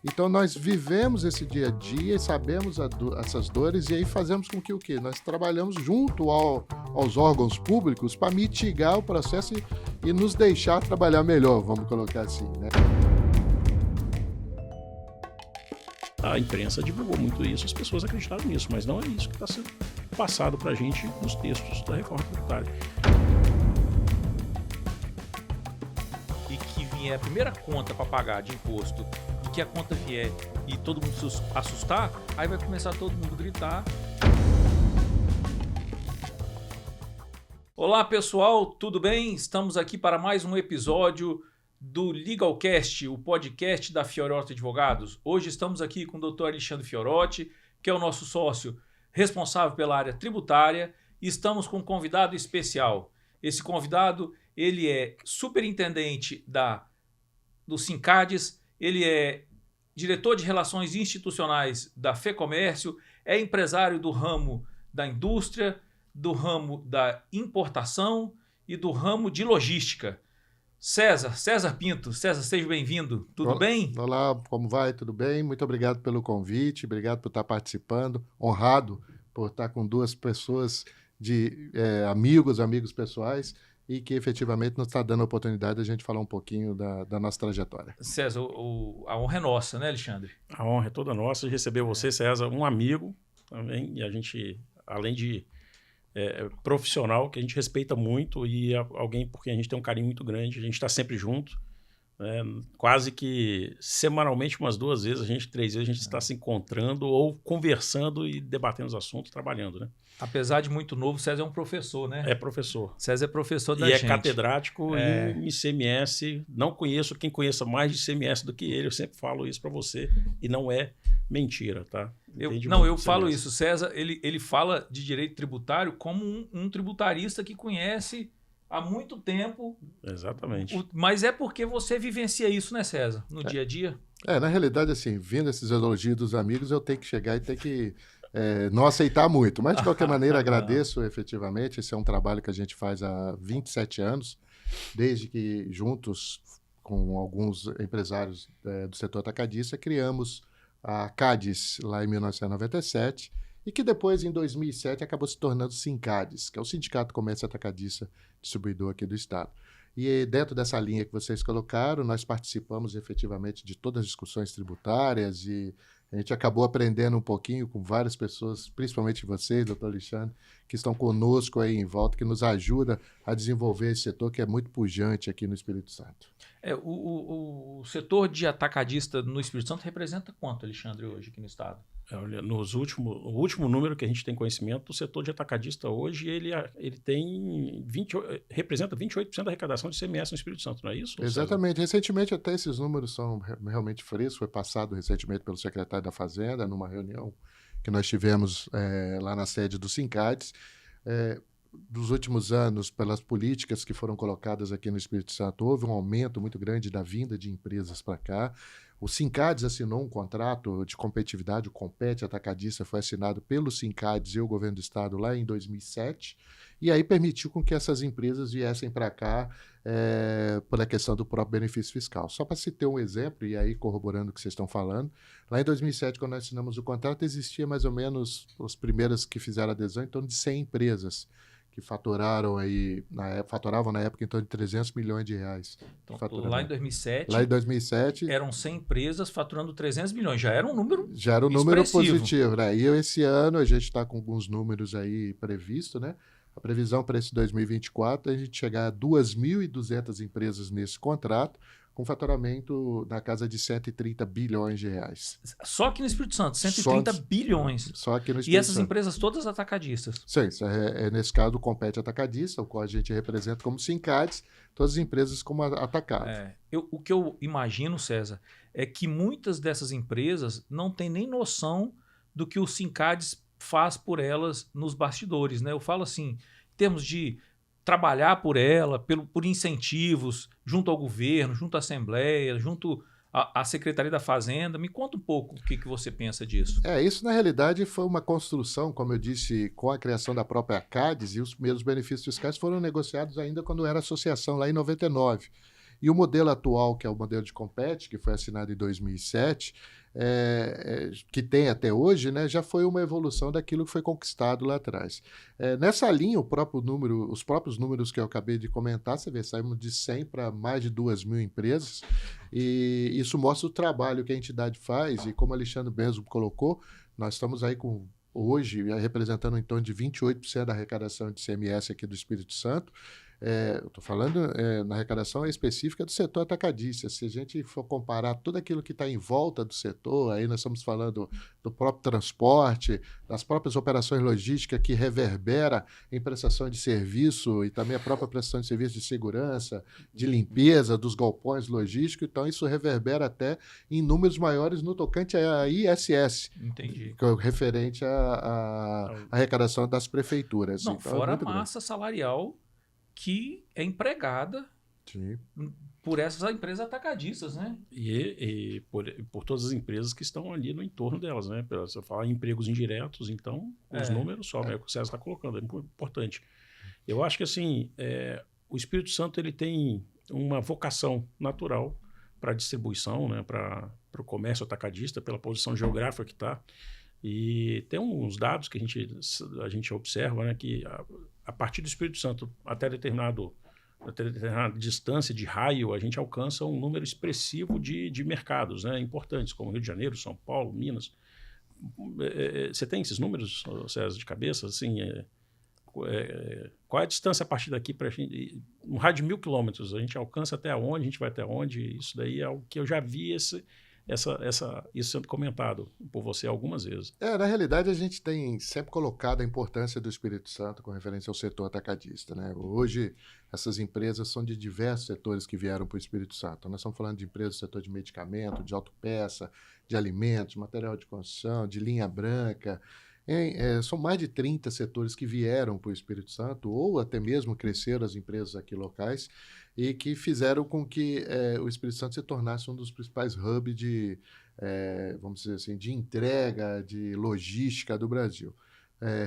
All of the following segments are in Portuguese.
Então, nós vivemos esse dia a dia e sabemos essas dores, e aí fazemos com que o quê? Nós trabalhamos junto aos órgãos públicos para mitigar o processo e nos deixar trabalhar melhor, vamos colocar assim, né? A imprensa divulgou muito isso, as pessoas acreditaram nisso, mas não é isso que está sendo passado para a gente nos textos da reforma tributária. E que vier a primeira conta para pagar de imposto, e que a conta vier e todo mundo se assustar, aí vai começar todo mundo a gritar. Olá pessoal, tudo bem? Estamos aqui para mais um episódio do Legalcast, o podcast da Fiorotti Advogados. Hoje estamos aqui com o Dr. Alexandre Fiorotti, que é o nosso sócio responsável pela área tributária, e estamos com um convidado especial. Esse convidado, ele é superintendente do Sincades, ele é diretor de Relações Institucionais da FEComércio, é empresário do ramo da indústria, do ramo da importação e do ramo de logística. César Pinto. César, seja bem-vindo. Tudo bem? Olá, como vai? Tudo bem? Muito obrigado pelo convite, obrigado por estar participando, honrado por estar com duas pessoas de amigos pessoais e que efetivamente nos está dando a oportunidade de a gente falar um pouquinho da nossa trajetória. César, a honra é nossa, né, Alexandre? A honra é toda nossa de receber você, César, um amigo também, e a gente, além de profissional, que a gente respeita muito e alguém por quem a gente tem um carinho muito grande, a gente está sempre junto, né? Quase que semanalmente, umas 2 vezes, 3 vezes, a gente está se encontrando ou conversando e debatendo os assuntos, trabalhando, né? Apesar de muito novo, César é um professor, né? É professor. César é professor da gente. E é catedrático em ICMS. Não conheço quem conheça mais de ICMS do que ele. Eu sempre falo isso para você e não é mentira, tá? Eu falo isso. César, ele fala de direito tributário como um tributarista que conhece há muito tempo. Exatamente. Mas é porque você vivencia isso, né, César? No dia a dia? Na realidade, assim, vindo esses elogios dos amigos, eu tenho que chegar e ter que não aceitar muito. Mas, de qualquer maneira, agradeço efetivamente. Esse é um trabalho que a gente faz há 27 anos, desde que, juntos com alguns empresários do setor atacadista, criamos a CADES lá em 1997, e que depois, em 2007, acabou se tornando Sincades, que é o Sindicato Comércio Atacadista Distribuidor aqui do Estado. E dentro dessa linha que vocês colocaram, nós participamos efetivamente de todas as discussões tributárias, e a gente acabou aprendendo um pouquinho com várias pessoas, principalmente vocês, doutor Alexandre, que estão conosco aí em volta, que nos ajuda a desenvolver esse setor que é muito pujante aqui no Espírito Santo. O setor de atacadista no Espírito Santo representa quanto, Alexandre, hoje aqui no Estado? Olha, o último número que a gente tem conhecimento, o setor de atacadista hoje, ele representa 28% da arrecadação de ICMS no Espírito Santo, não é isso? Exatamente. Recentemente, até esses números são realmente frescos, foi passado recentemente pelo secretário da Fazenda, numa reunião que nós tivemos lá na sede do Sincades. Dos últimos anos, pelas políticas que foram colocadas aqui no Espírito Santo, houve um aumento muito grande da vinda de empresas para cá. O Sincades assinou um contrato de competitividade, o Compete Atacadista foi assinado pelo Sincades e o Governo do Estado lá em 2007, e aí permitiu com que essas empresas viessem para cá pela questão do próprio benefício fiscal. Só para se ter um exemplo, e aí corroborando o que vocês estão falando, lá em 2007, quando nós assinamos o contrato, existia mais ou menos, as primeiras que fizeram adesão, em torno de 100 empresas, que faturavam na época em torno de 300 milhões de reais. Então, lá em 2007, eram 100 empresas faturando 300 milhões. Já era um número Já era um número positivo, né? E esse ano a gente está com alguns números aí previstos, né? A previsão para esse 2024 é a gente chegar a 2.200 empresas nesse contrato, com faturamento na casa de 130 bilhões de reais. Só aqui no Espírito Santo, 130 bilhões. Só aqui no Espírito Santo. E essas empresas todas atacadistas? Sim, nesse caso o Compete Atacadista, o qual a gente representa como Sincades, todas as empresas como atacado. O que eu imagino, César, é que muitas dessas empresas não têm nem noção do que o Sincades faz por elas nos bastidores, né? Eu falo assim, em termos de trabalhar por ela, por incentivos, junto ao governo, junto à Assembleia, junto à Secretaria da Fazenda. Me conta um pouco o que você pensa disso. Isso na realidade foi uma construção, como eu disse, com a criação da própria CADES, e os primeiros benefícios fiscais foram negociados ainda quando era associação, lá em 99. E o modelo atual, que é o modelo de Compete, que foi assinado em 2007, que tem até hoje, né, já foi uma evolução daquilo que foi conquistado lá atrás. Nessa linha, os próprios números que eu acabei de comentar, você vê, saímos de 100 para mais de 2.000 empresas, e isso mostra o trabalho que a entidade faz, e como o Alexandre mesmo colocou, nós estamos aí hoje representando em torno de 28% da arrecadação de ICMS aqui do Espírito Santo. Eu estou falando na arrecadação específica do setor atacadista. Se a gente for comparar tudo aquilo que está em volta do setor, aí nós estamos falando do próprio transporte, das próprias operações logísticas que reverbera em prestação de serviço e também a própria prestação de serviço de segurança, de limpeza dos galpões logísticos. Então, isso reverbera até em números maiores no tocante à ISS. Entendi. Que é referente à arrecadação das prefeituras. Não, então, fora a massa salarial que é empregada por essas empresas atacadistas, né? E por todas as empresas que estão ali no entorno delas, né? Se eu falar em empregos indiretos, então os números sobem, é o que o César está colocando, é importante. Eu acho que assim, o Espírito Santo ele tem uma vocação natural para a distribuição, né? Para o comércio atacadista, pela posição geográfica que está. E tem uns dados que a gente observa, né? Que a partir do Espírito Santo, até determinada distância de raio, a gente alcança um número expressivo de mercados, né, importantes, como Rio de Janeiro, São Paulo, Minas. Você tem esses números, César, de cabeça? Assim, qual é a distância a partir daqui para a gente? Um rádio de 1.000 quilômetros, a gente alcança até onde, a gente vai até onde? Isso daí é algo que eu já vi isso sendo comentado por você algumas vezes. Na realidade, a gente tem sempre colocado a importância do Espírito Santo com referência ao setor atacadista, né? Hoje, essas empresas são de diversos setores que vieram para o Espírito Santo. Nós estamos falando de empresas do setor de medicamento, de autopeça, de alimentos, material de construção, de linha branca. São mais de 30 setores que vieram para o Espírito Santo, ou até mesmo cresceram as empresas aqui locais, e que fizeram com que o Espírito Santo se tornasse um dos principais hubs vamos dizer assim, de entrega, de logística do Brasil.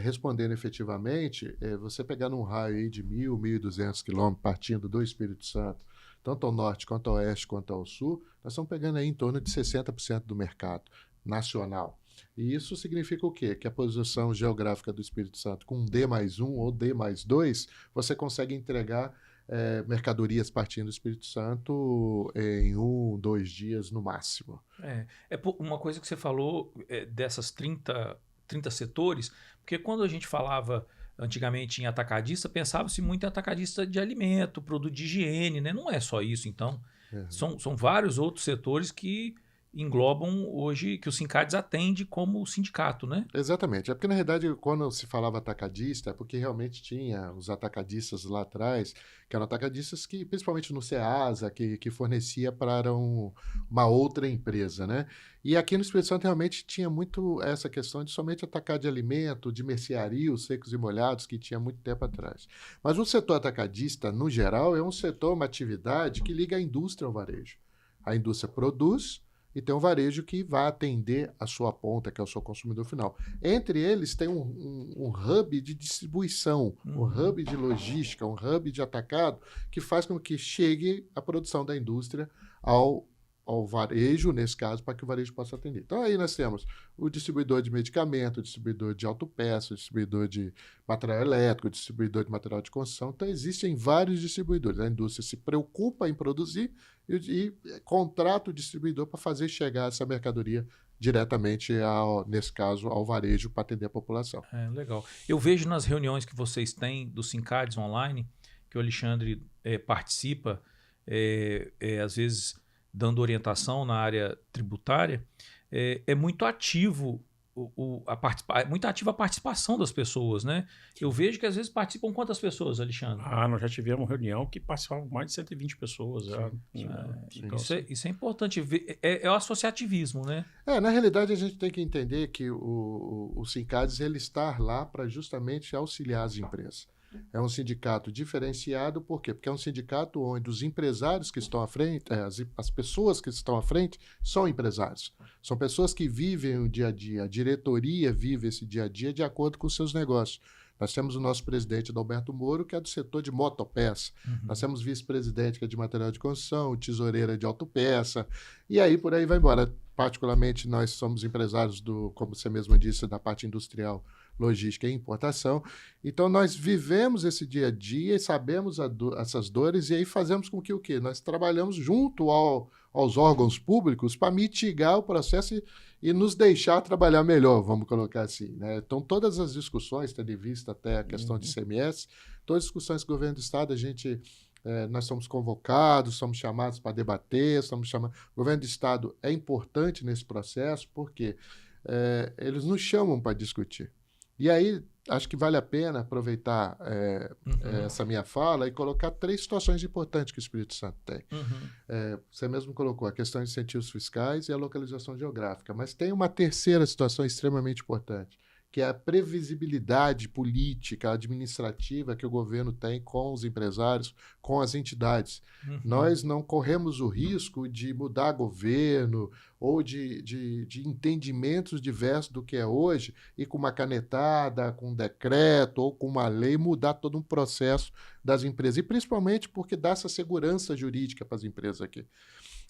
Respondendo efetivamente, você pegar num raio aí de 1.000, 1.200 quilômetros, partindo do Espírito Santo, tanto ao norte, quanto ao oeste, quanto ao sul, nós estamos pegando aí em torno de 60% do mercado nacional. E isso significa o quê? Que a posição geográfica do Espírito Santo com D+1 ou D+2, você consegue entregar mercadorias partindo do Espírito Santo em 1, 2 dias no máximo. Uma coisa que você falou dessas 30 setores, porque quando a gente falava antigamente em atacadista, pensava-se muito em atacadista de alimento, produto de higiene, né? Não é só isso, então. São vários outros setores que englobam hoje, que o Sincades atende como sindicato, né? Exatamente. É porque, na realidade, quando se falava atacadista, é porque realmente tinha os atacadistas lá atrás, que eram atacadistas que, principalmente no Ceasa, que fornecia para uma outra empresa, né? E aqui no Espírito Santo realmente tinha muito essa questão de somente atacar de alimento, de mercearios secos e molhados, que tinha muito tempo atrás. Mas o setor atacadista, no geral, é um setor, uma atividade que liga a indústria ao varejo. A indústria produz, e tem um varejo que vai atender a sua ponta, que é o seu consumidor final. Entre eles tem um hub de distribuição, um hub de logística, um hub de atacado, que faz com que chegue a produção da indústria ao varejo, nesse caso, para que o varejo possa atender. Então, aí nós temos o distribuidor de medicamento, o distribuidor de autopeça, o distribuidor de material elétrico, o distribuidor de material de construção. Então, existem vários distribuidores. A indústria se preocupa em produzir e contrata o distribuidor para fazer chegar essa mercadoria diretamente, nesse caso, ao varejo para atender a população. Legal. Eu vejo nas reuniões que vocês têm do Sincades online, que o Alexandre participa, às vezes dando orientação na área tributária, é muito ativo muito ativa a participação das pessoas, né? Eu vejo que às vezes participam quantas pessoas, Alexandre? Nós já tivemos uma reunião que participavam mais de 120 pessoas. Então, isso é importante. É o associativismo, né? Na realidade, a gente tem que entender que o Sincades ele está lá para justamente auxiliar as empresas. É um sindicato diferenciado, por quê? Porque é um sindicato onde os empresários que estão à frente, as pessoas que estão à frente são empresários. São pessoas que vivem o dia a dia, a diretoria vive esse dia a dia de acordo com os seus negócios. Nós temos o nosso presidente, Adalberto Moro, que é do setor de motopeça. Nós temos vice-presidente, que é de material de construção, tesoureira de autopeça, e aí por aí vai embora. Particularmente, nós somos empresários como você mesmo disse, da parte industrial, logística e importação. Então, nós vivemos esse dia a dia e sabemos essas dores, e aí fazemos com que o quê? Nós trabalhamos junto aos órgãos públicos para mitigar o processo e nos deixar trabalhar melhor, vamos colocar assim, né? Então, todas as discussões, tendo em vista até a questão de ICMS, todas as discussões que o governo do Estado, nós somos convocados, somos chamados para debater, o governo do Estado é importante nesse processo, porque eles nos chamam para discutir. E aí, acho que vale a pena aproveitar essa minha fala e colocar 3 situações importantes que o Espírito Santo tem. Você mesmo colocou a questão de incentivos fiscais e a localização geográfica, mas tem uma terceira situação extremamente importante, que é a previsibilidade política, administrativa que o governo tem com os empresários, com as entidades. Nós não corremos o risco de mudar governo ou de entendimentos diversos do que é hoje e com uma canetada, com um decreto ou com uma lei mudar todo um processo das empresas. E principalmente porque dá essa segurança jurídica para as empresas aqui.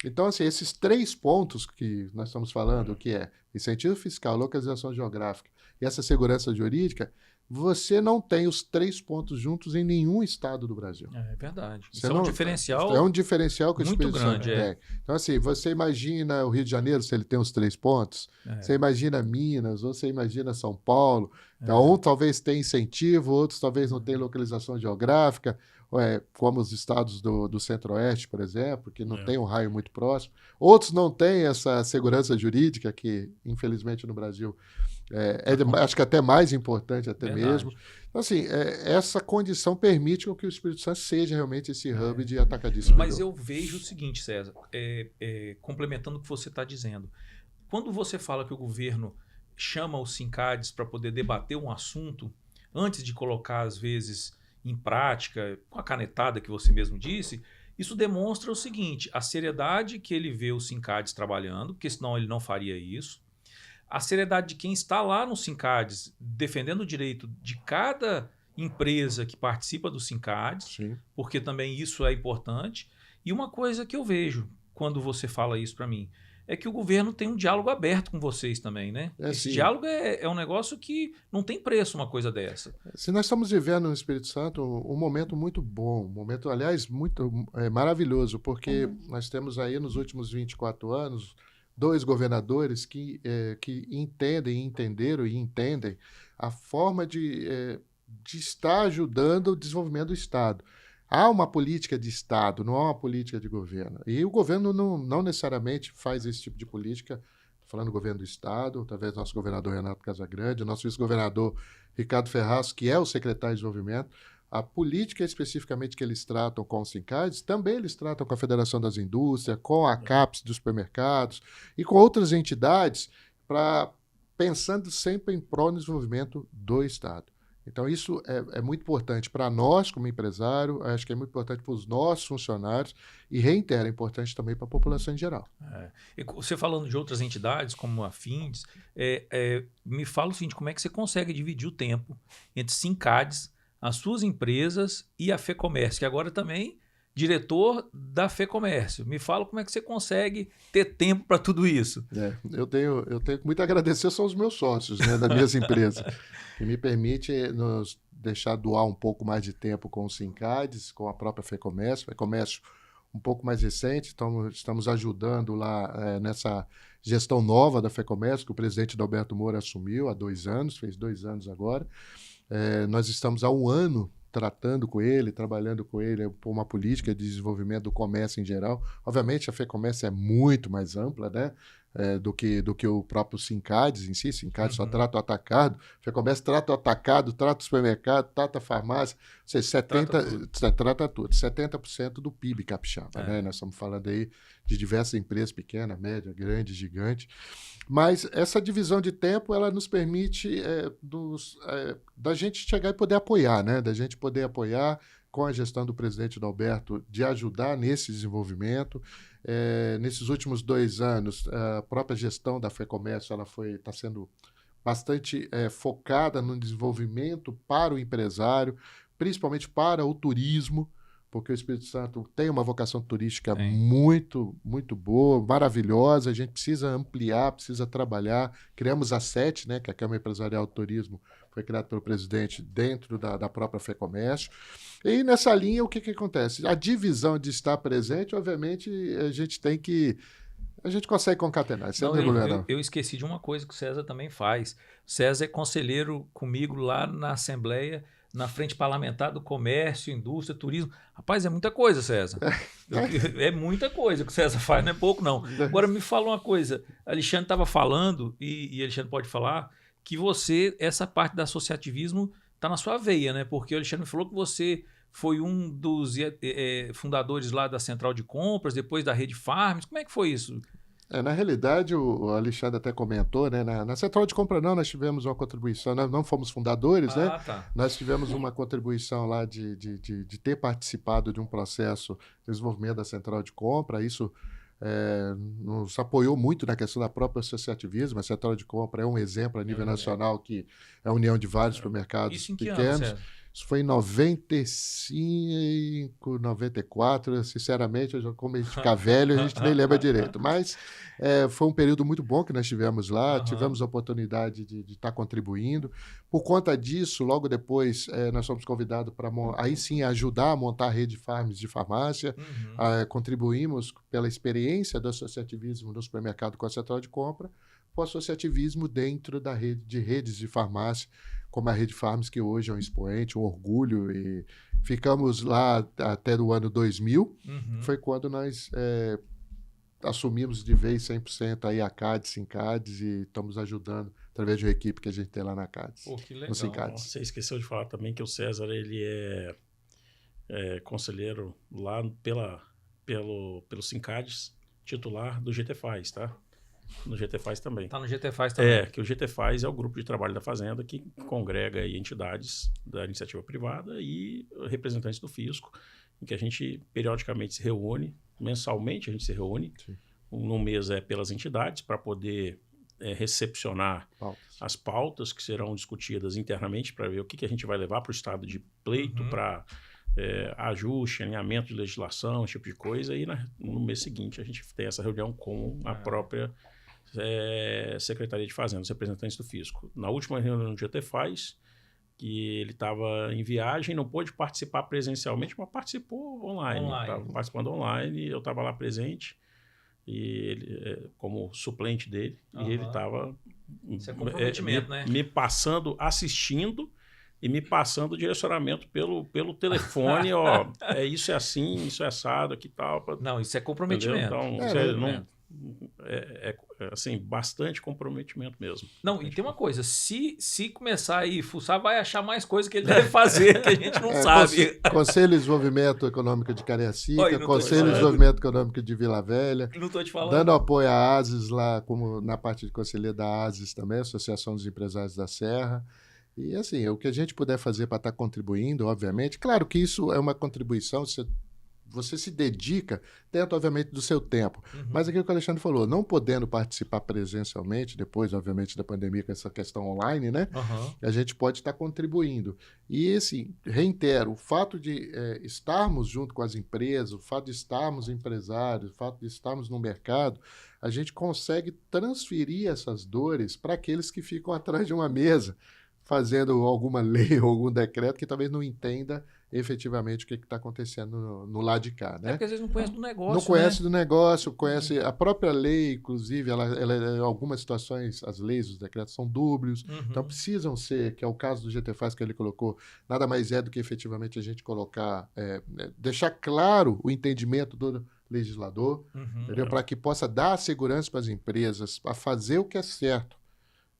Então, assim, esses 3 pontos que nós estamos falando, que é incentivo fiscal, localização geográfica e essa segurança jurídica, você não tem os 3 pontos juntos em nenhum estado do Brasil. É verdade. Isso é um diferencial. É um diferencial que o muito Espírito Santo grande, tem. Então, assim, você imagina o Rio de Janeiro, se ele tem os 3 pontos, você imagina Minas, ou você imagina São Paulo. Então, um talvez tenha incentivo, outros talvez não tenham localização geográfica, como os estados do Centro-Oeste, por exemplo, que não tem um raio muito próximo. Outros não têm essa segurança jurídica, que, infelizmente, no Brasil acho que até mais importante mesmo. Então, assim, essa condição permite que o Espírito Santo seja realmente esse hub de atacadismo. Mas eu vejo o seguinte, César, complementando o que você está dizendo. Quando você fala que o governo chama os SINCADs para poder debater um assunto, antes de colocar, às vezes, em prática, com a canetada que você mesmo disse, isso demonstra o seguinte, a seriedade que ele vê os SINCADs trabalhando, porque senão ele não faria isso, a seriedade de quem está lá no SINCADs defendendo o direito de cada empresa que participa do SINCADs, porque também isso é importante. E uma coisa que eu vejo quando você fala isso para mim é que o governo tem um diálogo aberto com vocês também, né? Esse diálogo é um negócio que não tem preço, uma coisa dessa. Se nós estamos vivendo no Espírito Santo um momento muito bom, um momento, aliás, muito maravilhoso, porque nós temos aí nos últimos 24 anos 2 governadores que entenderam e entendem a forma de estar ajudando o desenvolvimento do Estado. Há uma política de Estado, não há uma política de governo. E o governo não necessariamente faz esse tipo de política, falando do governo do Estado, através do nosso governador Renato Casagrande, nosso vice-governador Ricardo Ferraz, que é o secretário de Desenvolvimento. A política especificamente que eles tratam com os SINCADs, também eles tratam com a Federação das Indústrias, com a CAPES dos supermercados e com outras entidades, pensando sempre em prol do desenvolvimento do Estado. Então, isso é muito importante para nós, como empresário, acho que é muito importante para os nossos funcionários e, reitero, é importante também para a população em geral. E você falando de outras entidades, como a FINDES, me fala o seguinte, como é que você consegue dividir o tempo entre SINCADs, as suas empresas e a FEComércio, que agora também diretor da FEComércio. Me fala como é que você consegue ter tempo para tudo isso. Eu tenho muito a agradecer, são os meus sócios, né, das minhas empresas, que me permite nos deixar doar um pouco mais de tempo com os SINCADs, com a própria FEComércio. FEComércio um pouco mais recente, então estamos ajudando lá nessa gestão nova da FEComércio, que o presidente Adalberto Moura assumiu há 2 anos, fez 2 anos agora. Nós estamos há 1 ano tratando com ele, trabalhando com ele por uma política de desenvolvimento do comércio em geral. Obviamente, a FEComércio é muito mais ampla, né, do que o próprio SINCADs em si. SINCADs só trata o atacado, a FEComércio trata o atacado, trata o supermercado, trata a farmácia, ou seja, trata tudo. 70% do PIB capixaba, né? Nós estamos falando aí de diversas empresas, pequena, média, grande, gigante. Mas essa divisão de tempo, ela nos permite da gente chegar e poder apoiar, né? Da gente poder apoiar com a gestão do presidente Adalberto, de ajudar nesse desenvolvimento. Nesses últimos 2 anos, a própria gestão da FEComércio está sendo bastante focada no desenvolvimento para o empresário, principalmente para o turismo, porque o Espírito Santo tem uma vocação turística muito, muito boa, maravilhosa. A gente precisa ampliar, precisa trabalhar. Criamos a SET, né, que é a Câmara Empresarial do Turismo, foi criada pelo presidente dentro da própria FEComércio. E nessa linha, o que acontece? A divisão de estar presente, obviamente, a gente consegue concatenar. Eu esqueci de uma coisa que o César também faz. O César é conselheiro comigo lá na Assembleia, na Frente Parlamentar do Comércio, Indústria, Turismo. Rapaz, é muita coisa, César. É muita coisa que o César faz, não é pouco, não. Agora, me fala uma coisa. Alexandre estava falando, e Alexandre pode falar, que essa parte do associativismo está na sua veia, né? Porque o Alexandre me falou que você foi um dos fundadores lá da Central de Compras, depois da Rede Farms. Como é que foi isso? Na realidade, o Alexandre até comentou, né? Na Central de Compra nós tivemos uma contribuição, nós não fomos fundadores, né? Tá. Nós tivemos uma contribuição lá de ter participado de um processo de desenvolvimento da Central de Compra. Isso nos apoiou muito na questão da própria associativismo. A Central de Compra é um exemplo a nível nacional, que é a união de vários supermercados isso em que pequenos. Ano, isso foi em 95, 94. Sinceramente, como a gente fica velho, a gente nem lembra direito. Mas foi um período muito bom que nós tivemos lá. Tivemos a oportunidade de estar contribuindo. Por conta disso, logo depois, nós fomos convidados para, aí sim, ajudar a montar a rede Farms de farmácia. Contribuímos pela experiência do associativismo no supermercado com a Central de Compra, com o associativismo dentro da rede de redes de farmácia, como a Rede Farms, que hoje é um expoente, um orgulho, e ficamos lá até o ano 2000, foi quando nós assumimos de vez 100% aí a CADES, Sincades, e estamos ajudando através de uma equipe que a gente tem lá na CADES. Pô, que legal. No Sincades. Você esqueceu de falar também que o César, ele é conselheiro lá pelo Sincades, titular do GTFaz, tá? No GTFaz também. Tá no GTFaz também. Que o GTFaz é o grupo de trabalho da Fazenda que congrega aí entidades da iniciativa privada e representantes do fisco, em que a gente periodicamente se reúne, mensalmente a gente se reúne. Sim. No mês pelas entidades, para poder recepcionar as pautas que serão discutidas internamente, para ver o que a gente vai levar para o estado de pleito, para ajuste, alinhamento de legislação, esse tipo de coisa. E no mês seguinte a gente tem essa reunião com a própria Secretaria de Fazenda, os representantes do fisco. Na última reunião do GTFaz, que ele estava em viagem, não pôde participar presencialmente, mas participou online. Estava participando online, eu estava lá presente, e ele, como suplente dele, e ele estava me passando, assistindo, e me passando o direcionamento pelo telefone, ó, isso é assim, isso é assado, aqui tal. Não, isso é comprometimento. Então, assim, bastante comprometimento mesmo. Não, e tem uma coisa, se começar aí fuçar, vai achar mais coisa que ele deve fazer, que a gente não sabe. Conselho de Desenvolvimento Econômico de Cariacica, Conselho de Desenvolvimento Econômico de Vila Velha. Não estou te falando. Dando apoio à ASIS lá, como na parte de conselheiro da ASIS também, Associação dos Empresários da Serra. E assim, o que a gente puder fazer para estar contribuindo, obviamente. Claro que isso é uma contribuição, você se dedica dentro, obviamente, do seu tempo. Mas aquilo que o Alexandre falou, não podendo participar presencialmente, depois, obviamente, da pandemia, com essa questão online, né? A gente pode estar contribuindo. E, assim, reitero, o fato de estarmos junto com as empresas, o fato de estarmos empresários, o fato de estarmos no mercado, a gente consegue transferir essas dores para aqueles que ficam atrás de uma mesa, fazendo alguma lei ou algum decreto que talvez não entenda efetivamente o que está acontecendo no lado de cá, né? Porque às vezes não conhece do negócio, não conhece do negócio, conhece a própria lei, inclusive, ela em algumas situações, as leis, os decretos são dúbios, então precisam ser, que é o caso do GTFaz que ele colocou, nada mais é do que efetivamente a gente colocar, deixar claro o entendimento do legislador, para que possa dar segurança para as empresas, a fazer o que é certo.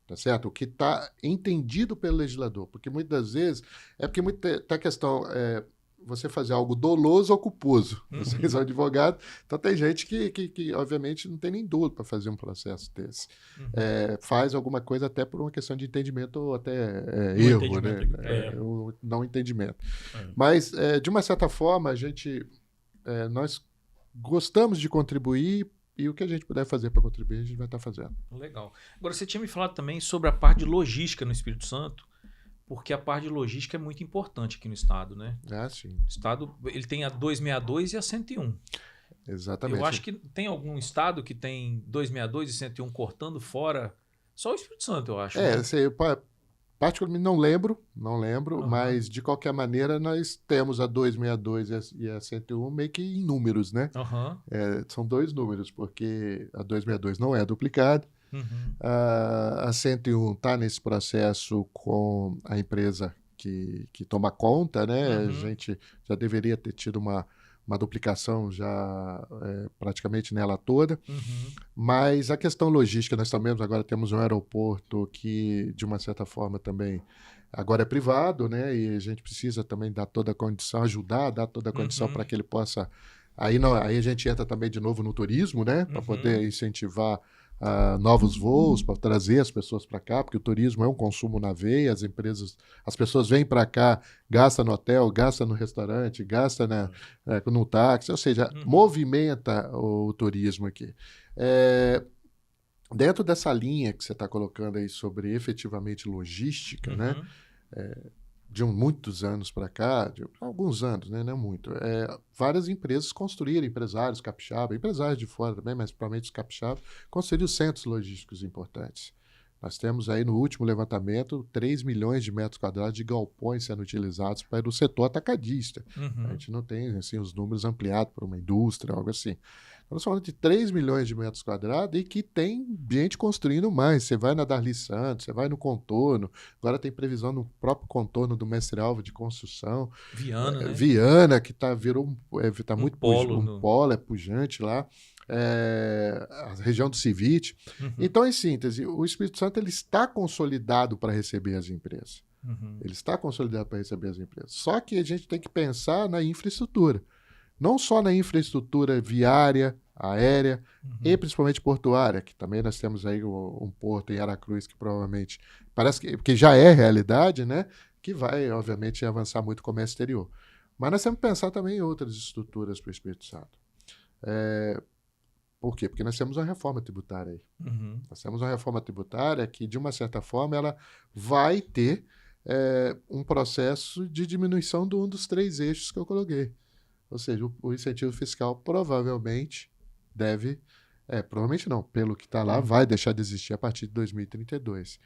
Tá certo? O que está entendido pelo legislador. Porque muitas vezes, porque tá a questão, você fazer algo doloso ou culposo. Vocês são advogados, então tem gente que obviamente, não tem nem dolo para fazer um processo desse. Faz alguma coisa até por uma questão de entendimento ou até erro, né? Não entendimento. Mas, de uma certa forma, nós gostamos de contribuir e o que a gente puder fazer para contribuir, a gente vai estar fazendo. Legal. Agora, você tinha me falado também sobre a parte de logística no Espírito Santo, porque a parte de logística é muito importante aqui no estado, né? Ah, sim. O estado, ele tem a 262 e a 101. Exatamente. Eu acho que tem algum estado que tem 262 e 101 cortando fora, só o Espírito Santo, eu acho. Né? Assim, particularmente não lembro, Aham. mas de qualquer maneira nós temos a 262 e a 101 meio que em números, né? Aham. São dois números, porque a 262 não é duplicada, Uhum. a 101 está nesse processo com a empresa que toma conta, né? A Uhum. gente já deveria ter tido uma duplicação já praticamente nela toda. Uhum. Mas a questão logística, nós também agora temos um aeroporto que, de uma certa forma, também agora é privado, né? E a gente precisa também dar toda a condição, ajudar a dar toda a condição Uhum. para que ele possa. Aí, não, aí a gente entra também de novo no turismo, né? Para Uhum. poder incentivar novos voos, para trazer as pessoas para cá, porque o turismo é um consumo na veia, as pessoas vêm para cá, gastam no hotel, gastam no restaurante, gastam no táxi, ou seja, Uhum. movimenta o turismo aqui. Dentro dessa linha que você está colocando aí sobre efetivamente logística, né? Uhum. De muitos anos para cá, de alguns anos, né? Não muito, várias empresas construíram, empresários capixaba, empresários de fora também, mas principalmente os capixaba, construíram centros logísticos importantes. Nós temos aí no último levantamento 3 milhões de metros quadrados de galpões sendo utilizados para o setor atacadista. Uhum. A gente não tem assim, os números ampliados para uma indústria, algo assim. Nós estamos falando de 3 milhões de metros quadrados e que tem gente construindo mais. Você vai na Darli Santos, você vai no contorno, agora tem previsão no próprio contorno do Mestre Alva de construção. Viana, né? Viana, que virou muito polo polo, é pujante lá. A região do Civite. Uhum. Então, em síntese, o Espírito Santo ele está consolidado para receber as empresas. Uhum. Ele está consolidado para receber as empresas. Só que a gente tem que pensar na infraestrutura. Não só na infraestrutura viária, aérea e principalmente portuária, que também nós temos aí um porto em Aracruz que provavelmente parece que já é realidade, né? Que vai, obviamente, avançar muito o comércio exterior. Mas nós temos que pensar também em outras estruturas para o Espírito Santo. Por quê? Porque nós temos uma reforma tributária aí. Uhum. Nós temos uma reforma tributária que, de uma certa forma, ela vai ter um processo de diminuição de um dos 3 eixos que eu coloquei. Ou seja, o incentivo fiscal provavelmente provavelmente não, pelo que está lá, vai deixar de existir a partir de 2032.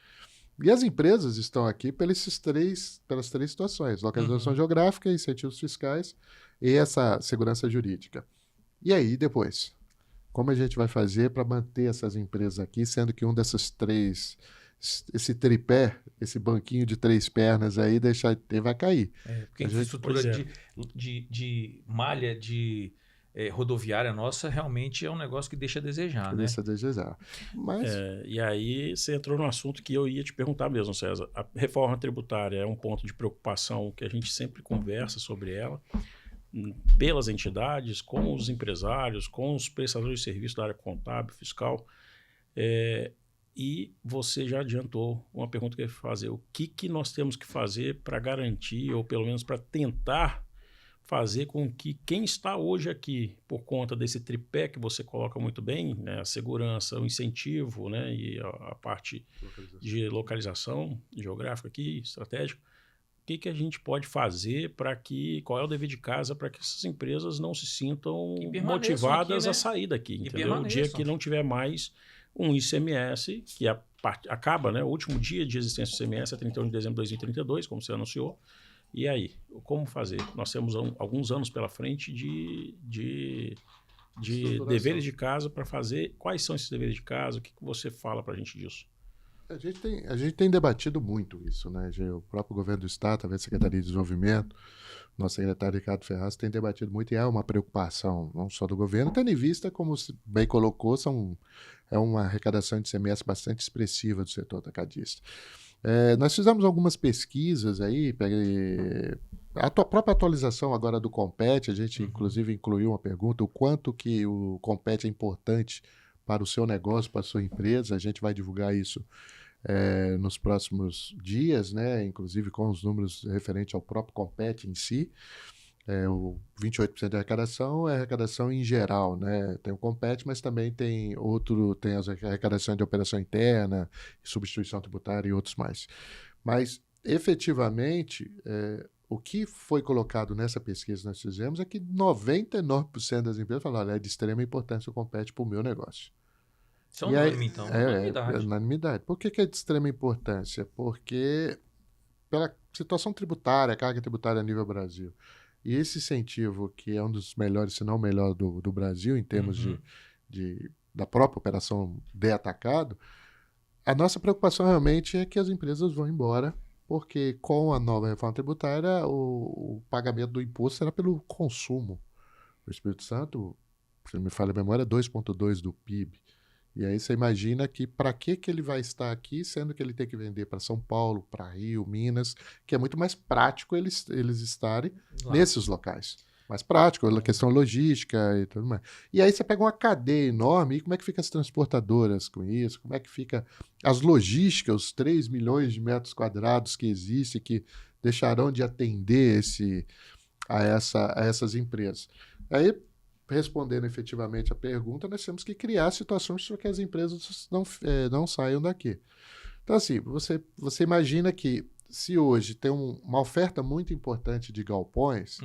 E as empresas estão aqui pelas 3 situações: localização geográfica, incentivos fiscais e essa segurança jurídica. E aí, depois? Como a gente vai fazer para manter essas empresas aqui, sendo que um dessas 3, esse tripé, esse banquinho de 3 pernas aí, vai cair? Porque a infraestrutura de malha de rodoviária nossa realmente é um negócio que deixa a desejar, né? Deixa a desejar. Mas... e aí você entrou no assunto que eu ia te perguntar mesmo, César. A reforma tributária é um ponto de preocupação que a gente sempre conversa sobre ela, pelas entidades, com os empresários, com os prestadores de serviço da área contábil, fiscal. E você já adiantou uma pergunta que eu ia fazer. O que nós temos que fazer para garantir, ou pelo menos para tentar fazer com que quem está hoje aqui, por conta desse tripé que você coloca muito bem, né, a segurança, o incentivo, né, e a parte de localização geográfica aqui, estratégica, o que a gente pode fazer qual é o dever de casa para que essas empresas não se sintam motivadas aqui, né, a sair daqui, entendeu? O dia que não tiver mais um ICMS, que acaba, né? O último dia de existência do ICMS é 31 de dezembro de 2032, como você anunciou. E aí, como fazer? Nós temos alguns anos pela frente de deveres de casa para fazer. Quais são esses deveres de casa? O que você fala para a gente disso? A gente tem debatido muito isso, né? O próprio governo do Estado, talvez a Secretaria de Desenvolvimento, nosso secretário Ricardo Ferraz tem debatido muito, e é uma preocupação não só do governo, tendo em vista, como bem colocou, é uma arrecadação de ICMS bastante expressiva do setor atacadista. Nós fizemos algumas pesquisas aí, a própria atualização agora do Compete, a gente inclusive incluiu uma pergunta, o quanto que o Compete é importante para o seu negócio, para a sua empresa. A gente vai divulgar isso nos próximos dias, né? Inclusive com os números referentes ao próprio Compete em si. O 28% da arrecadação é arrecadação em geral, né? Tem o Compete, mas também tem as arrecadações de operação interna, substituição tributária e outros mais. Mas, efetivamente, o que foi colocado nessa pesquisa que nós fizemos é que 99% das empresas falaram, é de extrema importância o Compete para o meu negócio. Isso é unânime, então, unanimidade. É unanimidade. Por que é de extrema importância? Porque pela situação tributária, carga tributária a nível Brasil, e esse incentivo, que é um dos melhores, se não o melhor do Brasil, em termos da própria operação de atacado, a nossa preocupação realmente é que as empresas vão embora, porque com a nova reforma tributária, o pagamento do imposto será pelo consumo. O Espírito Santo, se não me falha a memória, é 2,2% do PIB. E aí você imagina que para que ele vai estar aqui, sendo que ele tem que vender para São Paulo, para Rio, Minas, que é muito mais prático eles estarem nesses locais. Mais prático, a questão logística e tudo mais. E aí você pega uma cadeia enorme, e como é que fica as transportadoras com isso? Como é que fica as logísticas, os 3 milhões de metros quadrados que existem, que deixarão de atender a essas empresas? Aí, respondendo efetivamente a pergunta, nós temos que criar situações para que as empresas não saiam daqui. Então, assim, você imagina que se hoje tem uma oferta muito importante de galpões,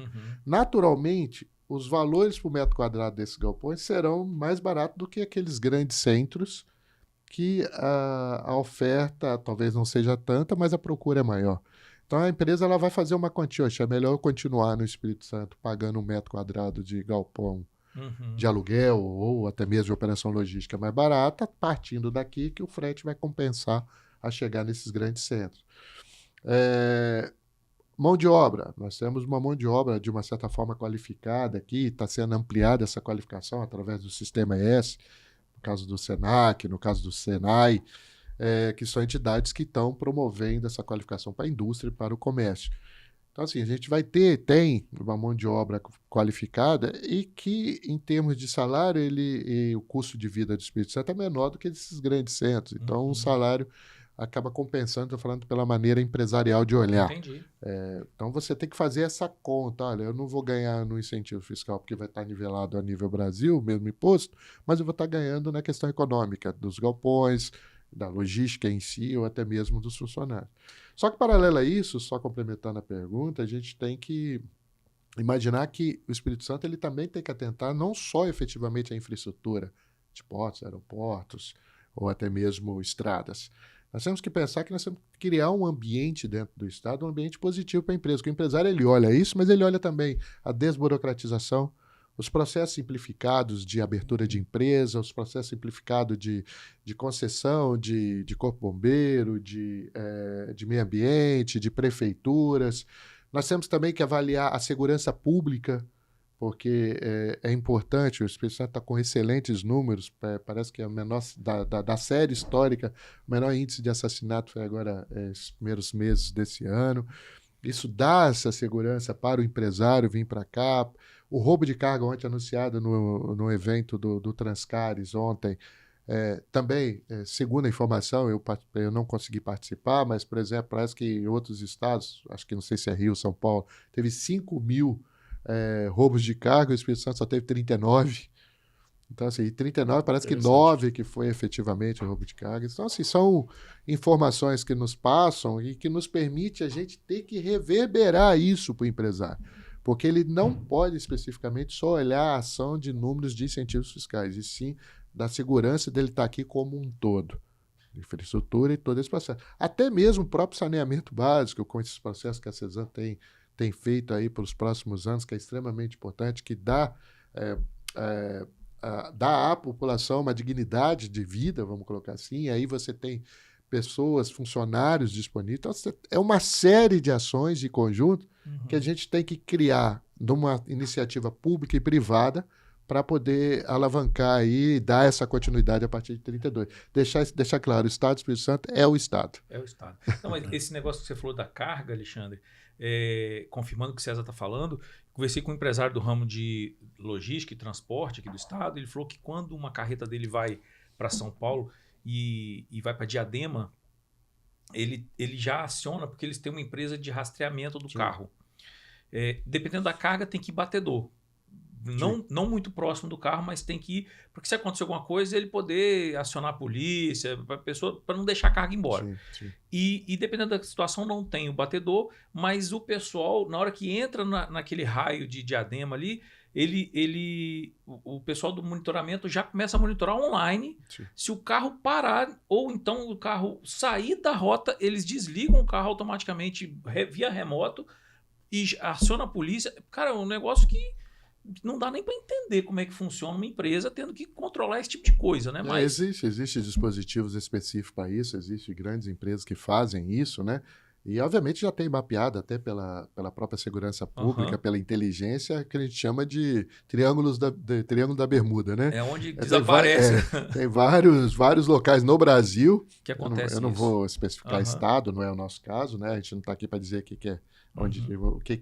naturalmente, os valores por metro quadrado desses galpões serão mais baratos do que aqueles grandes centros que a oferta talvez não seja tanta, mas a procura é maior. Então, a empresa ela vai fazer uma quantia. É melhor eu continuar no Espírito Santo pagando 1 metro quadrado de galpão de aluguel ou até mesmo de operação logística mais barata, partindo daqui que o frete vai compensar a chegar nesses grandes centros. Mão de obra. Nós temos uma mão de obra de uma certa forma qualificada aqui, está sendo ampliada essa qualificação através do Sistema ES, no caso do SENAC, no caso do SENAI, que são entidades que estão promovendo essa qualificação para a indústria e para o comércio. Então, assim, a gente tem uma mão de obra qualificada e que, em termos de salário, o custo de vida do Espírito Santo é menor do que desses grandes centros. Então, o salário acaba compensando, estou falando pela maneira empresarial de olhar. Entendi. Então, você tem que fazer essa conta. Olha, eu não vou ganhar no incentivo fiscal porque vai estar nivelado a nível Brasil, o mesmo imposto, mas eu vou estar ganhando na questão econômica, dos galpões, da logística em si ou até mesmo dos funcionários. Só que, paralelo a isso, só complementando a pergunta, a gente tem que imaginar que o Espírito Santo ele também tem que atentar não só efetivamente à infraestrutura de portos, aeroportos ou até mesmo estradas. Nós temos que pensar que nós temos que criar um ambiente dentro do Estado, um ambiente positivo para a empresa. Porque o empresário ele olha isso, mas ele olha também a desburocratização, os processos simplificados de abertura de empresa, os processos simplificados de concessão de corpo bombeiro, de meio ambiente, de prefeituras. Nós temos também que avaliar a segurança pública, porque é importante, o Espírito Santo está com excelentes números, parece que é o menor da série histórica, o menor índice de assassinato foi agora nos primeiros meses desse ano. Isso dá essa segurança para o empresário vir para cá. O roubo de carga ontem anunciado no evento do Transcares ontem, também, segundo a informação, eu não consegui participar, mas, por exemplo, parece que em outros estados, acho que não sei se é Rio, São Paulo, teve 5 mil roubos de carga, o Espírito Santo só teve 39. Então, assim, 39 parece que 9 que foi efetivamente o roubo de carga. Então, assim, são informações que nos passam e que nos permite a gente ter que reverberar isso para o empresário. Porque ele não pode especificamente só olhar a ação de números de incentivos fiscais, e sim da segurança dele estar aqui como um todo. Infraestrutura e todo esse processo. Até mesmo o próprio saneamento básico, com esses processos que a CESAM tem feito aí pelos próximos anos, que é extremamente importante, que dá à população uma dignidade de vida, vamos colocar assim, e aí você tem pessoas, funcionários disponíveis. Então, é uma série de ações de conjunto que a gente tem que criar numa iniciativa pública e privada para poder alavancar e dar essa continuidade a partir de 32. Deixar claro, o Estado do Espírito Santo é o Estado. É o Estado. Não, mas esse negócio que você falou da carga, Alexandre, confirmando o que o César está falando, conversei com um empresário do ramo de logística e transporte aqui do Estado, ele falou que quando uma carreta dele vai para São Paulo e vai para Diadema, ele já aciona, porque eles têm uma empresa de rastreamento do carro. dependendo da carga, tem que ir batedor. Não muito próximo do carro, mas tem que ir, porque se acontecer alguma coisa, ele poder acionar a polícia, para não deixar a carga embora. Sim. E dependendo da situação, não tem o batedor, mas o pessoal, na hora que entra naquele raio de diadema ali, o pessoal do monitoramento já começa a monitorar online. Sim. Se o carro parar, ou então o carro sair da rota, eles desligam o carro automaticamente via remoto e aciona a polícia. Cara, é um negócio que não dá nem para entender como é que funciona uma empresa tendo que controlar esse tipo de coisa, né? Mas Existem dispositivos específicos para isso, existem grandes empresas que fazem isso, né? E, obviamente, já tem mapeado até pela própria segurança pública, pela inteligência, que a gente chama de Triângulo da Bermuda, né? É onde desaparece. Tem vários locais no Brasil. Que acontece eu não isso. vou especificar estado, não é o nosso caso, né? A gente não está aqui para dizer o que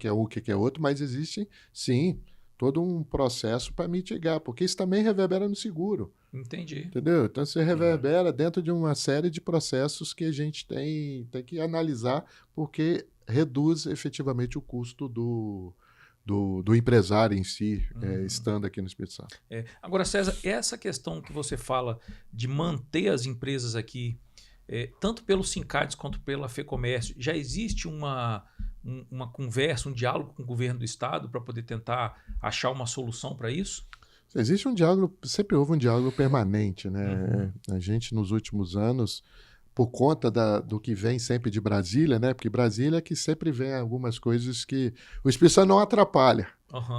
é um, o que é outro, mas existe, sim, todo um processo para mitigar, porque isso também reverbera no seguro. Entendi. Entendeu? Então, você reverbera dentro de uma série de processos que a gente tem que analisar, porque reduz efetivamente o custo do empresário em si, estando aqui no Espírito Santo. Agora, César, essa questão que você fala de manter as empresas aqui, tanto pelo Sincades quanto pela FEComércio, já existe uma conversa, um diálogo com o governo do estado para poder tentar achar uma solução para isso? Existe um diálogo, sempre houve um diálogo permanente, né? A gente, nos últimos anos, por conta do que vem sempre de Brasília, né? Porque Brasília é que sempre vem algumas coisas que o Espírito Santo não atrapalha.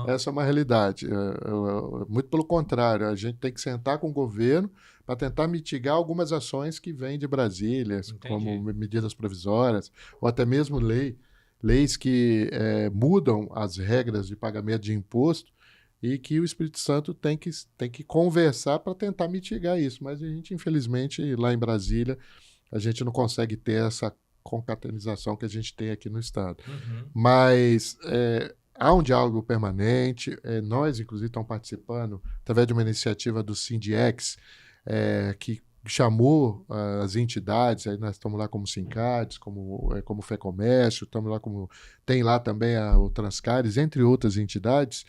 Essa é uma realidade. Muito pelo contrário, a gente tem que sentar com o governo para tentar mitigar algumas ações que vêm de Brasília, como medidas provisórias, ou até mesmo leis que mudam as regras de pagamento de imposto e que o Espírito Santo tem que conversar para tentar mitigar isso. Mas a gente, infelizmente, lá em Brasília, a gente não consegue ter essa concatenação que a gente tem aqui no estado. Mas há um diálogo permanente. Nós, inclusive, estamos participando através de uma iniciativa do Sindiex, que chamou as entidades. Aí nós estamos lá como Sincades, como FEComércio, estamos lá tem lá também o Transcares, entre outras entidades,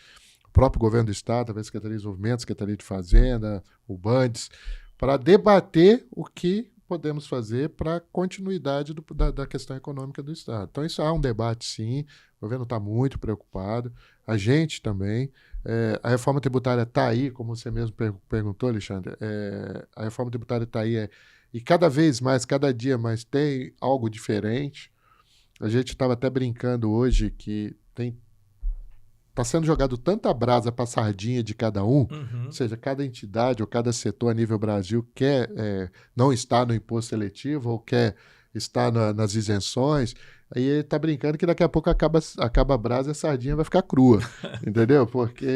o próprio governo do estado, a Secretaria de Desenvolvimento, Secretaria de Fazenda, o Bandes, para debater o que podemos fazer para a continuidade da questão econômica do estado. Então, isso há um debate, sim. O governo está muito preocupado, a gente também. A reforma tributária está aí, como você mesmo perguntou, Alexandre. A reforma tributária está aí e cada vez mais, cada dia mais, tem algo diferente. A gente estava até brincando hoje que está sendo jogado tanta brasa para a sardinha de cada um, ou seja, cada entidade ou cada setor a nível Brasil quer não estar no imposto seletivo ou quer estar nas isenções. Aí ele está brincando que daqui a pouco acaba a brasa e a sardinha vai ficar crua, entendeu? Porque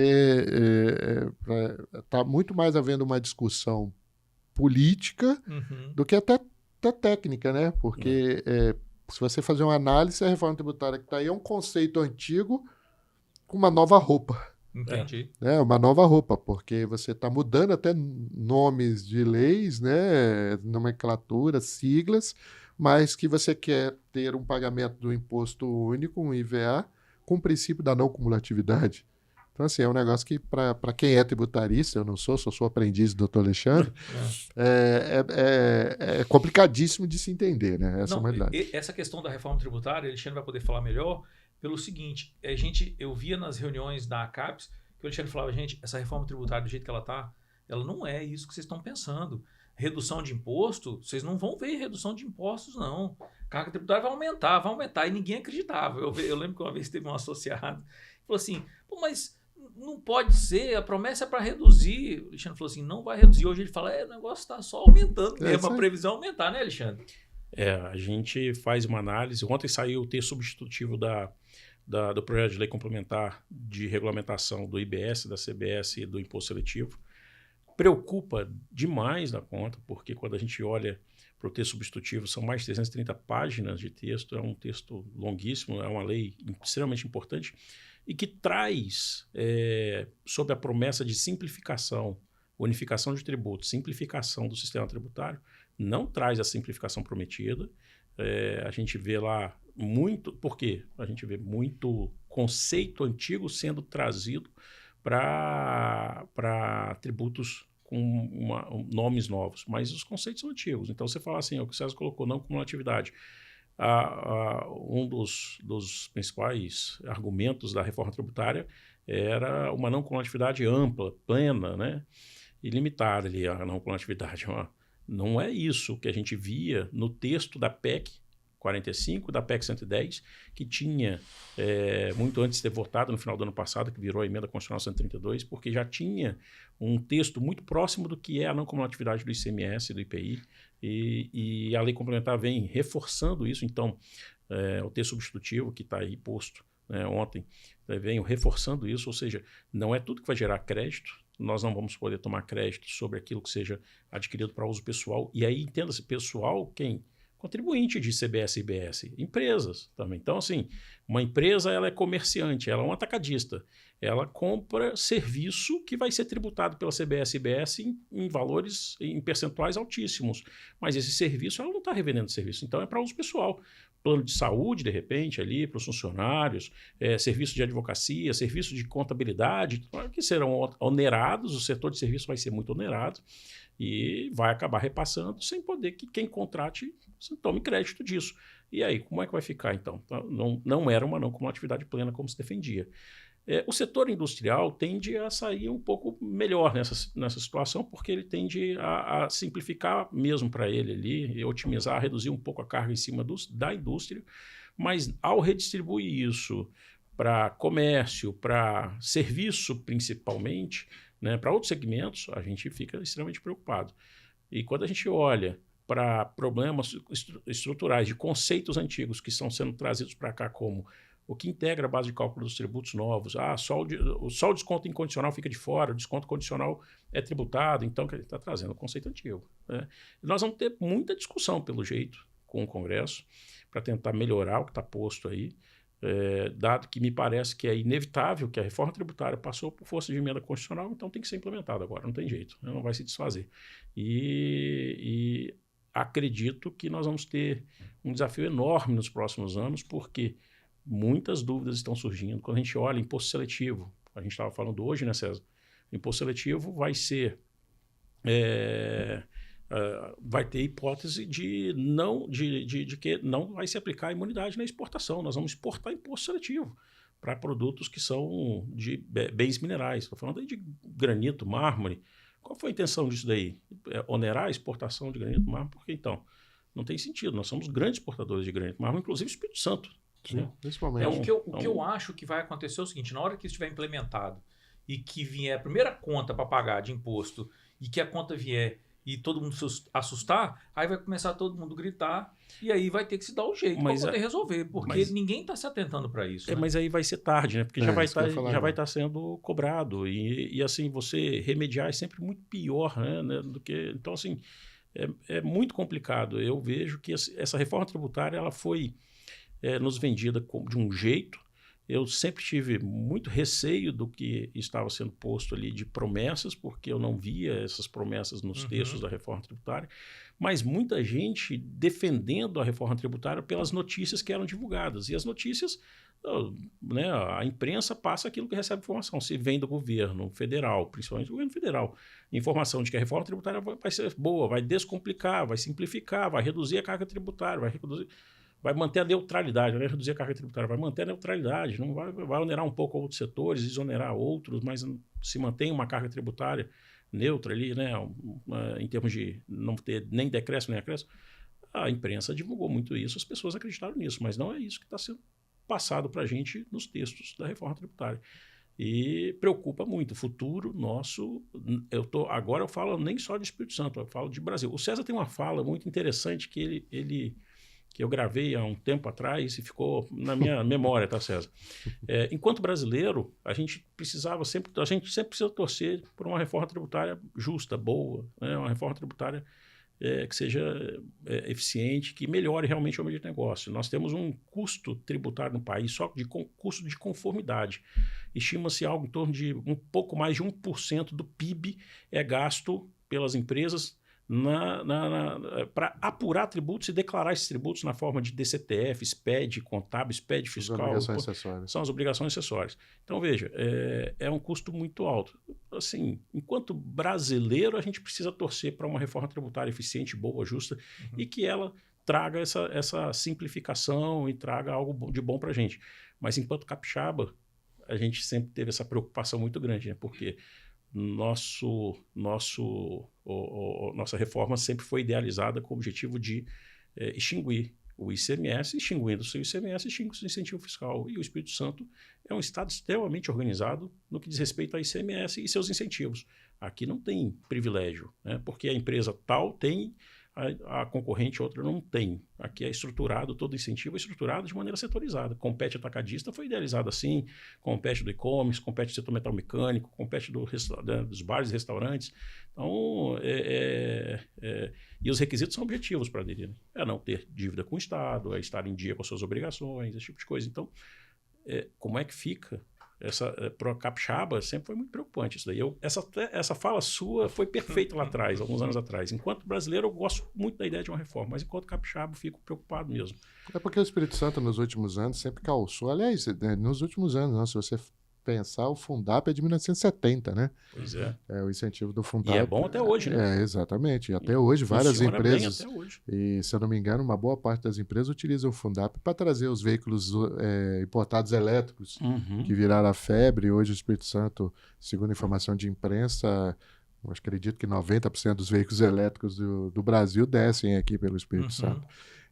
está muito mais havendo uma discussão política do que até técnica, né? Porque se você fazer uma análise, a reforma tributária que está aí é um conceito antigo com uma nova roupa. Entendi. Uma nova roupa, porque você está mudando até nomes de leis, né? Nomenclatura, siglas, mas que você quer ter um pagamento do imposto único, um IVA, com o princípio da não cumulatividade. Então, assim, é um negócio que, para quem é tributarista, eu não sou aprendiz do Dr. Alexandre, é complicadíssimo de se entender, né? Essa é uma realidade. Essa questão da reforma tributária, o Alexandre vai poder falar melhor, pelo seguinte, eu via nas reuniões da ACAPES que o Alexandre falava, gente, essa reforma tributária do jeito que ela está, ela não é isso que vocês estão pensando. Redução de imposto, vocês não vão ver redução de impostos, não. Carga tributária vai aumentar, e ninguém acreditava. Eu lembro que uma vez teve um associado que falou assim, mas não pode ser, a promessa é para reduzir. O Alexandre falou assim, não vai reduzir. Hoje ele fala, o negócio está só aumentando mesmo, a previsão é aumentar, né, Alexandre? A gente faz uma análise. Ontem saiu o texto substitutivo do projeto de lei complementar de regulamentação do IBS, da CBS e do imposto seletivo. Preocupa demais da conta, porque quando a gente olha para o texto substitutivo, são mais de 330 páginas de texto, é um texto longuíssimo, é uma lei extremamente importante e que traz, sob a promessa de simplificação, unificação de tributos, simplificação do sistema tributário, não traz a simplificação prometida. A gente vê lá muito... Por quê? A gente vê muito conceito antigo sendo trazido para tributos com nomes novos, mas os conceitos são antigos. Então, você fala assim, o que o César colocou, não cumulatividade. Um dos principais argumentos da reforma tributária era uma não cumulatividade ampla, plena, né? Ilimitada ali, a não cumulatividade. Não é isso que a gente via no texto da PEC 45, da PEC 110, que tinha, muito antes de ter votado no final do ano passado, que virou a emenda constitucional 132, porque já tinha um texto muito próximo do que é a não cumulatividade do ICMS, do IPI, e a lei complementar vem reforçando isso. Então, o texto substitutivo que está aí posto ontem, vem reforçando isso, ou seja, não é tudo que vai gerar crédito, nós não vamos poder tomar crédito sobre aquilo que seja adquirido para uso pessoal, e aí entenda-se pessoal quem? Contribuinte de CBS e IBS, empresas também. Então, assim, uma empresa ela é comerciante, ela é um atacadista, ela compra serviço que vai ser tributado pela CBS e IBS em valores, em percentuais altíssimos, mas esse serviço ela não está revendendo serviço, então é para uso pessoal. Plano de saúde, de repente, ali para os funcionários, serviço de advocacia, serviço de contabilidade, que serão onerados, o setor de serviço vai ser muito onerado e vai acabar repassando sem poder que quem contrate tome crédito disso. E aí, como é que vai ficar, então? Não era uma não cumulatividade plena como se defendia. O setor industrial tende a sair um pouco melhor nessa situação, porque ele tende a simplificar mesmo para ele ali, e otimizar, reduzir um pouco a carga em cima da indústria, mas ao redistribuir isso para comércio, para serviço principalmente, né, para outros segmentos, a gente fica extremamente preocupado. E quando a gente olha para problemas estruturais de conceitos antigos que estão sendo trazidos para cá, como o que integra a base de cálculo dos tributos novos, só o desconto incondicional fica de fora, o desconto condicional é tributado, então ele está trazendo o conceito antigo. Né? Nós vamos ter muita discussão, pelo jeito, com o Congresso, para tentar melhorar o que está posto aí, dado que me parece que é inevitável que a reforma tributária passou por força de emenda constitucional, então tem que ser implementada agora, não tem jeito, não vai se desfazer. E acredito que nós vamos ter um desafio enorme nos próximos anos, porque muitas dúvidas estão surgindo. Quando a gente olha imposto seletivo, a gente estava falando hoje, né, César? O imposto seletivo vai ser... vai ter hipótese de que não vai se aplicar a imunidade na exportação. Nós vamos exportar imposto seletivo para produtos que são de bens minerais. Estou falando aí de granito, mármore. Qual foi a intenção disso daí? Onerar a exportação de granito, mármore? Porque então, não tem sentido. Nós somos grandes exportadores de granito, mármore, inclusive o Espírito Santo. Sim, principalmente. O que eu acho que vai acontecer é o seguinte: na hora que isso estiver implementado e que vier a primeira conta para pagar de imposto e que a conta vier e todo mundo se assustar, aí vai começar todo mundo gritar e aí vai ter que se dar o jeito para poder resolver, porque ninguém está se atentando para isso. Né? Mas aí vai ser tarde, né? Porque já vai estar sendo cobrado e assim, você remediar é sempre muito pior, né? Do que... Então, assim, é muito complicado. Eu vejo que essa reforma tributária ela foi nos vendida de um jeito. Eu sempre tive muito receio do que estava sendo posto ali de promessas, porque eu não via essas promessas nos textos da reforma tributária, mas muita gente defendendo a reforma tributária pelas notícias que eram divulgadas. E as notícias, né, a imprensa passa aquilo que recebe informação. Se vem do governo federal, principalmente do governo federal, informação de que a reforma tributária vai ser boa, vai descomplicar, vai simplificar, vai reduzir a carga tributária, vai manter a neutralidade, não vai reduzir a carga tributária, vai manter a neutralidade, não vai onerar um pouco outros setores, desonerar outros, mas se mantém uma carga tributária neutra ali, né, em termos de não ter nem decréscimo nem acréscimo. A imprensa divulgou muito isso, as pessoas acreditaram nisso, mas não é isso que está sendo passado para a gente nos textos da reforma tributária. E preocupa muito o futuro nosso. Agora eu falo nem só de Espírito Santo, eu falo de Brasil. O César tem uma fala muito interessante que eu gravei há um tempo atrás e ficou na minha memória, tá, César? Enquanto brasileiro, a gente sempre precisa torcer por uma reforma tributária justa, boa, né? Uma reforma tributária que seja eficiente, que melhore realmente o meio de negócio. Nós temos um custo tributário no país só de custo de conformidade. Estima-se algo em torno de um pouco mais de 1% do PIB é gasto pelas empresas para apurar tributos e declarar esses tributos na forma de DCTF, SPED contábil, SPED As fiscal. obrigações acessórias. São as obrigações acessórias. Então, veja, é um custo muito alto. Assim, enquanto brasileiro, a gente precisa torcer para uma reforma tributária eficiente, boa, justa, e que ela traga essa simplificação e traga algo de bom para a gente. Mas, enquanto capixaba, a gente sempre teve essa preocupação muito grande, né? Porque nossa reforma sempre foi idealizada com o objetivo de extinguir o ICMS, extinguindo o seu ICMS, extingue o incentivo fiscal. E o Espírito Santo é um estado extremamente organizado no que diz respeito ao ICMS e seus incentivos. Aqui não tem privilégio, né? Porque a empresa tal tem, a concorrente outra não tem. Aqui é estruturado, todo incentivo é estruturado de maneira setorizada. Compete atacadista foi idealizado assim, compete do e-commerce, compete do setor metal mecânico, compete dos bares e restaurantes. Então, e os requisitos são objetivos para aderir, né? É não ter dívida com o Estado, é estar em dia com as suas obrigações, esse tipo de coisa. Então, como é que fica? Para capixaba sempre foi muito preocupante isso daí. Essa fala sua foi perfeita lá atrás, alguns anos atrás. Enquanto brasileiro, eu gosto muito da ideia de uma reforma, mas enquanto capixaba, eu fico preocupado mesmo. É porque o Espírito Santo, nos últimos anos, sempre calçou. Aliás, nos últimos anos, não, se você pensar, o Fundap é de 1970, né? Pois é. O incentivo do Fundap. E é bom até hoje, né? Exatamente. E até hoje, várias empresas. Bem até hoje. E, se eu não me engano, uma boa parte das empresas utilizam o Fundap para trazer os veículos importados elétricos, que viraram a febre. Hoje, o Espírito Santo, segundo informação de imprensa, eu acredito que 90% dos veículos elétricos do Brasil descem aqui pelo Espírito Santo.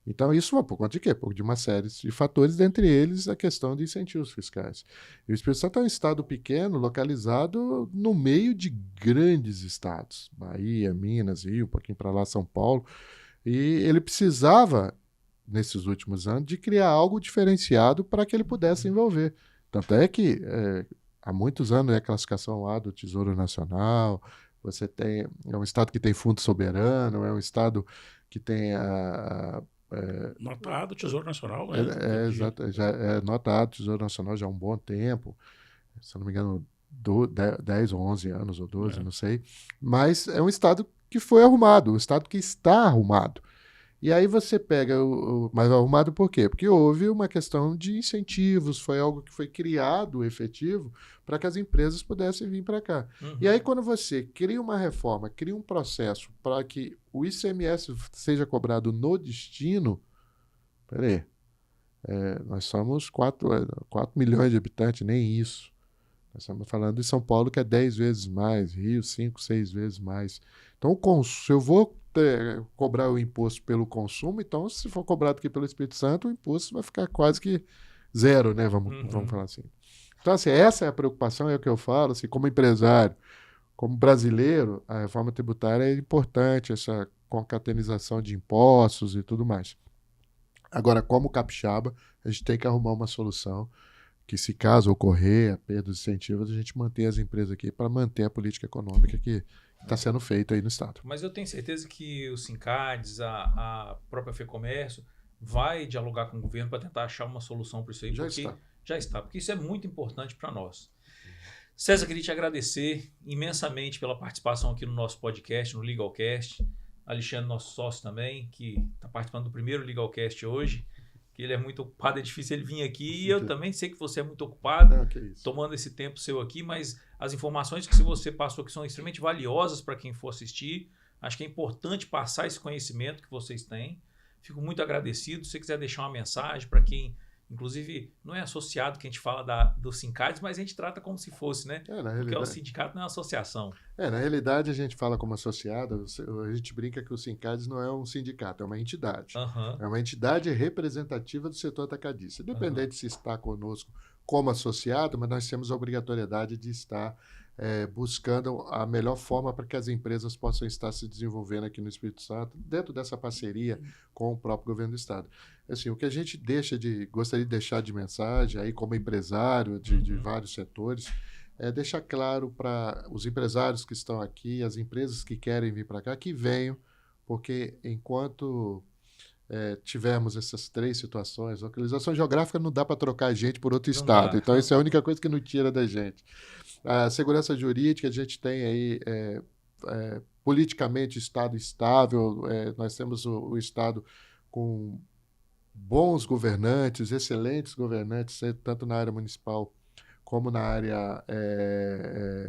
Então, isso por conta de quê? De uma série de fatores, dentre eles a questão de incentivos fiscais. E o Espírito Santo é um estado pequeno, localizado no meio de grandes estados. Bahia, Minas, Rio, um pouquinho para lá, São Paulo. E ele precisava, nesses últimos anos, de criar algo diferenciado para que ele pudesse envolver. Tanto é que, há muitos anos, a classificação lá do Tesouro Nacional, é um estado que tem fundo soberano, é um estado que tem notado Tesouro Nacional, né? Exato, já é notado Tesouro Nacional já há um bom tempo, se eu não me engano, 10 ou 11 anos ou 12, não sei. Mas é um estado que foi arrumado, um estado que está arrumado. E aí você pega mas arrumado por quê? Porque houve uma questão de incentivos, foi algo que foi criado, efetivo, para que as empresas pudessem vir para cá. E aí quando você cria uma reforma, cria um processo para que o ICMS seja cobrado no destino, peraí, nós somos 4 milhões de habitantes, nem isso. Nós estamos falando de São Paulo, que é 10 vezes mais, Rio, 5, 6 vezes mais. Então, se eu vou cobrar o imposto pelo consumo, então, se for cobrado aqui pelo Espírito Santo, o imposto vai ficar quase que zero, né? Vamos falar assim. Então, assim, essa é a preocupação, é o que eu falo, assim, como empresário, como brasileiro, a reforma tributária é importante, essa concatenização de impostos e tudo mais. Agora, como capixaba, a gente tem que arrumar uma solução que, se caso ocorrer a perda dos incentivos, a gente mantenha as empresas aqui para manter a política econômica que está sendo feita aí no Estado. Mas eu tenho certeza que o Sincades, a própria FEComércio, vai dialogar com o governo para tentar achar uma solução para isso aí. Já está, porque isso é muito importante para nós. César, queria te agradecer imensamente pela participação aqui no nosso podcast, no Legalcast. Alexandre, nosso sócio também, que está participando do primeiro Legalcast hoje, que ele é muito ocupado, é difícil ele vir aqui, e eu também sei que você é muito ocupado, tomando esse tempo seu aqui, mas as informações que você passou aqui são extremamente valiosas para quem for assistir. Acho que é importante passar esse conhecimento que vocês têm. Fico muito agradecido. Se você quiser deixar uma mensagem para quem, inclusive, não é associado, que a gente fala do Sincades, mas a gente trata como se fosse, né? Porque o sindicato não é uma associação. Na realidade, a gente fala como associado, a gente brinca que o Sincades não é um sindicato, é uma entidade. É uma entidade representativa do setor atacadista. Independente se está conosco como associado, mas nós temos a obrigatoriedade de estar buscando a melhor forma para que as empresas possam estar se desenvolvendo aqui no Espírito Santo, dentro dessa parceria com o próprio governo do Estado. Assim, o que a gente gostaria de deixar de mensagem, aí como empresário de vários setores, é deixar claro para os empresários que estão aqui, as empresas que querem vir para cá, que venham, porque enquanto tivermos essas 3 situações, localização geográfica não dá para trocar gente por outro estado, então isso é a única coisa que não tira da gente. A segurança jurídica, a gente tem aí politicamente Estado estável, nós temos o Estado com bons governantes, excelentes governantes, tanto na área municipal como na área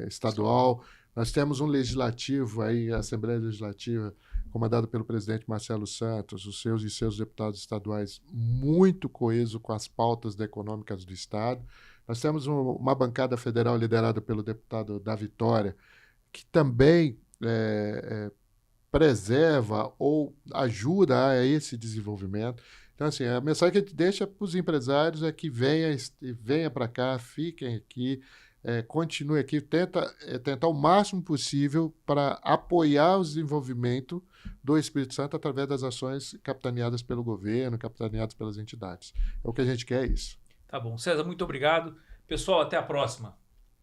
estadual. Nós temos um legislativo, aí, a Assembleia Legislativa, comandada pelo presidente Marcelo Santos, os seus deputados estaduais, muito coeso com as pautas econômicas do Estado. Nós temos uma bancada federal liderada pelo deputado da Vitória, que também preserva ou ajuda a esse desenvolvimento. Então, assim, a mensagem que a gente deixa para os empresários é que venha para cá, fiquem aqui, continue aqui, tentar o máximo possível para apoiar o desenvolvimento do Espírito Santo através das ações capitaneadas pelo governo, capitaneadas pelas entidades. O que a gente quer é isso. Tá bom. César, muito obrigado. Pessoal, até a próxima.